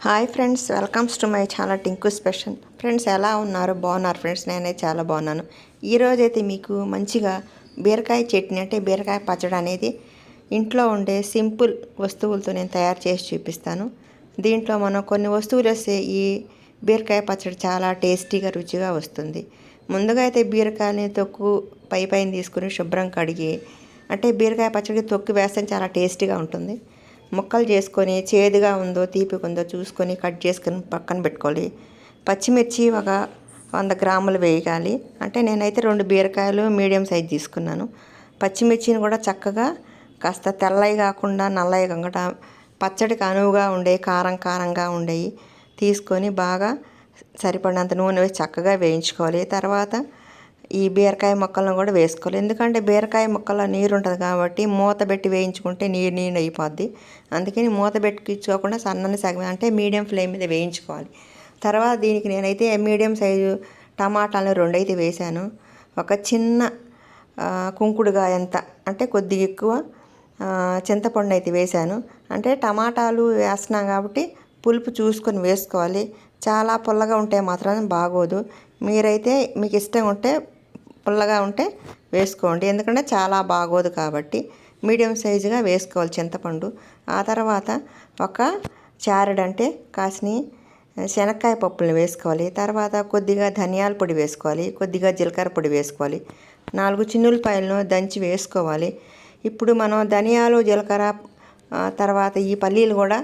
Hi friends, welcomes to my channel Tinku special. Friends ఎలా ఉన్నారు? బాగున్నారు ఫ్రెండ్స్. నేనైతే చాలా బాగున్నాను. ఈరోజైతే మీకు మంచిగా బీరకాయ చట్నీ అంటే బీరకాయ పచ్చడి అనేది ఇంట్లో ఉండే సింపుల్ వస్తువులతో నేను తయారు చేసి చూపిస్తాను. దీంట్లో మనం కొన్ని వస్తువులు వేస్తే ఈ బీరకాయ పచ్చడి చాలా టేస్టీగా రుచిగా వస్తుంది. ముందుగా అయితే బీరకాయని తొక్కు పైన తీసుకుని శుభ్రం కడిగి, అంటే బీరకాయ పచ్చడికి తొక్కు వేస్తే చాలా టేస్టీగా ఉంటుంది. ముక్కలు చేసుకొని చేదుగా ఉందో తీపిగా ఉందో చూసుకొని కట్ చేసుకొని పక్కన పెట్టుకోవాలి. పచ్చిమిర్చి ఒక 100 గ్రాములు వేయాలి. అంటే నేనైతే 2 బీరకాయలు మీడియం సైజ్ తీసుకున్నాను. పచ్చిమిర్చిని కూడా చక్కగా కాస్త తెల్లవి కాకుండా నల్లవి కాకుండా పచ్చడికి అనువుగా ఉండే కారంగా ఉండేవి తీసుకొని బాగా సరిపడినంత నూనె వేసి చక్కగా వేయించుకోవాలి. తర్వాత ఈ బీరకాయ ముక్కలను కూడా వేసుకోవాలి. ఎందుకంటే బీరకాయ ముక్కల్లో నీరు ఉంటుంది కాబట్టి మూత పెట్టి వేయించుకుంటే నీరు అయిపోద్ది. అందుకని మూత పెట్టించుకోకుండా సన్నని సగం అంటే మీడియం ఫ్లేమ్ మీద వేయించుకోవాలి. తర్వాత దీనికి నేనైతే మీడియం సైజు టమాటాలు 2 అయితే వేసాను. ఒక చిన్న కుంకుడుగాయ ఎంత అంటే కొద్దిగా ఎక్కువ చింతపండు అయితే వేసాను. అంటే టమాటాలు వేస్తున్నాం కాబట్టి పులుపు చూసుకొని వేసుకోవాలి. చాలా పుల్లగా ఉంటే మాత్రం బాగోదు. మీరైతే మీకు ఇష్టం ఉంటే పుల్లగా ఉంటే వేసుకోండి, ఎందుకంటే చాలా బాగోదు కాబట్టి మీడియం సైజుగా వేసుకోవాలి చింతపండు. ఆ తర్వాత ఒక చారెడు అంటే కాసిని శనక్కాయ పప్పులను వేసుకోవాలి. తర్వాత కొద్దిగా ధనియాల పొడి వేసుకోవాలి, కొద్దిగా జీలకర్ర పొడి వేసుకోవాలి. 4 చిన్నులపాయలను దంచి వేసుకోవాలి. ఇప్పుడు మనం ధనియాలు జీలకర్ర తర్వాత ఈ పల్లీలు కూడా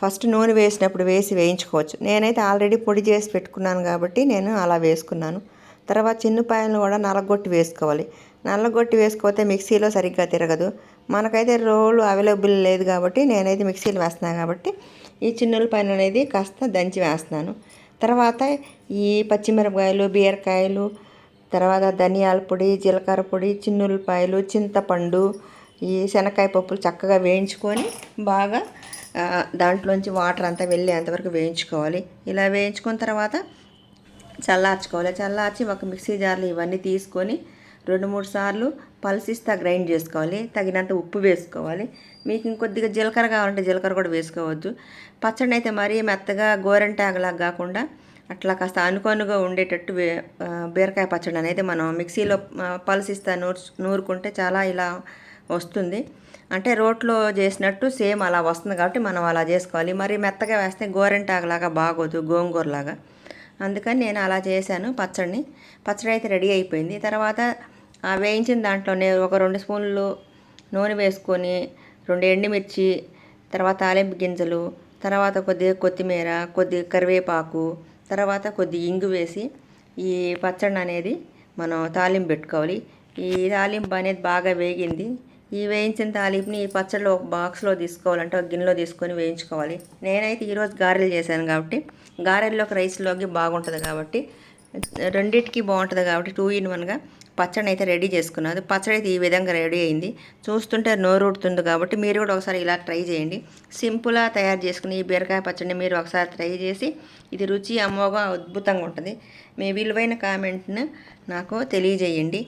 ఫస్ట్ నూనె వేసినప్పుడు వేయించుకోవచ్చు. నేనైతే ఆల్రెడీ పొడి చేసి పెట్టుకున్నాను కాబట్టి నేను అలా వేసుకున్నాను. తర్వాత చిన్నుపాయలను కూడా నల్లగొట్టి వేసుకోవాలి. నల్లగొట్టి వేసుకోతే మిక్సీలో సరిగ్గా తిరగదు. మనకైతే రోలు అవైలబుల్ లేదు కాబట్టి నేనైతే మిక్సీలో వేస్తున్నాను కాబట్టి ఈ చిన్నులపాయలు అనేది కాస్త దంచి వేస్తున్నాను. తర్వాత ఈ పచ్చిమిరపకాయలు బీరకాయలు తర్వాత ధనియాల పొడి జీలకర్ర పొడి చిన్నులపాయలు చింతపండు ఈ శనక్కాయ పప్పులు చక్కగా వేయించుకొని బాగా దాంట్లోంచి వాటర్ అంతా వెళ్ళేంతవరకు వేయించుకోవాలి. ఇలా వేయించుకున్న తర్వాత చల్లార్చుకోవాలి. చల్లార్చి ఒక మిక్సీ జార్లో ఇవన్నీ తీసుకొని 2-3 సార్లు పల్సిస్తా గ్రైండ్ చేసుకోవాలి. తగినంత ఉప్పు వేసుకోవాలి. మీకు ఇంకొద్దిగా జీలకర్ర కావాలంటే జీలకర్ర కూడా వేసుకోవద్దు. పచ్చడిని అయితే మరీ మెత్తగా గోరంటాగలాగా కాకుండా అట్లా కాస్త అనుకోనుగా ఉండేటట్టు బీరకాయ పచ్చడి అనేది మనం మిక్సీలో పల్సిస్తా నూరుకుంటే చాలా ఇలా వస్తుంది. అంటే రోట్లో చేసినట్టు సేమ్ అలా వస్తుంది కాబట్టి మనం అలా చేసుకోవాలి. మరి మెత్తగా వేస్తే గోరంటాగలాగా బాగోదు, గోంగూరలాగా. అందుకని నేను అలా చేశాను. పచ్చడి అయితే రెడీ అయిపోయింది. తర్వాత వేయించిన దాంట్లోనే ఒక 2 స్పూన్లు నూనె వేసుకొని 2 ఎండుమిర్చి తర్వాత తాలింపు గింజలు తర్వాత కొద్దిగా కొత్తిమీర కొద్దిగా కరివేపాకు తర్వాత కొద్దిగా ఇంగు వేసి ఈ పచ్చడి అనేది మనం తాలింపు పెట్టుకోవాలి. ఈ తాలింపు అనేది బాగా వేగింది. ఈ వేయించిన తాలింపుని ఈ పచ్చడిలో ఒక బాక్స్లో తీసుకోవాలంటే ఒక గిన్నెలో తీసుకొని వేయించుకోవాలి. నేనైతే ఈరోజు గారెలు చేశాను కాబట్టి గారెల్లోకి రైస్లోకి బాగుంటుంది కాబట్టి రెండింటికి బాగుంటుంది కాబట్టి 2 in 1గా పచ్చడి అయితే రెడీ చేసుకున్నాను. పచ్చడి అయితే ఈ విధంగా రెడీ అయింది. చూస్తుంటే నోరూడుతుంది కాబట్టి మీరు కూడా ఒకసారి ఇలా ట్రై చేయండి. సింపుల్గా తయారు చేసుకుని ఈ బీరకాయ పచ్చడిని మీరు ఒకసారి ట్రై చేసి ఇది రుచి అమ్మోగా అద్భుతంగా ఉంటుంది. మీ విలువైన కామెంట్ను నాకు తెలియజేయండి.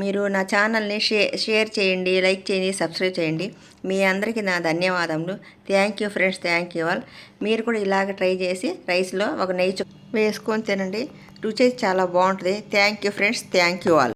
మీరు నా ఛానల్ని షేర్ చేయండి, లైక్ చేయండి, సబ్స్క్రైబ్ చేయండి. మీ అందరికీ నా ధన్యవాదములు. Thank you friends, thank you all. మీరు కూడా ఇలాగ ట్రై చేసి రైస్లో ఒక నెయ్యి వేసుకొని తినండి. రుచి చాలా బాగుంటుంది. Thank you friends, thank you all.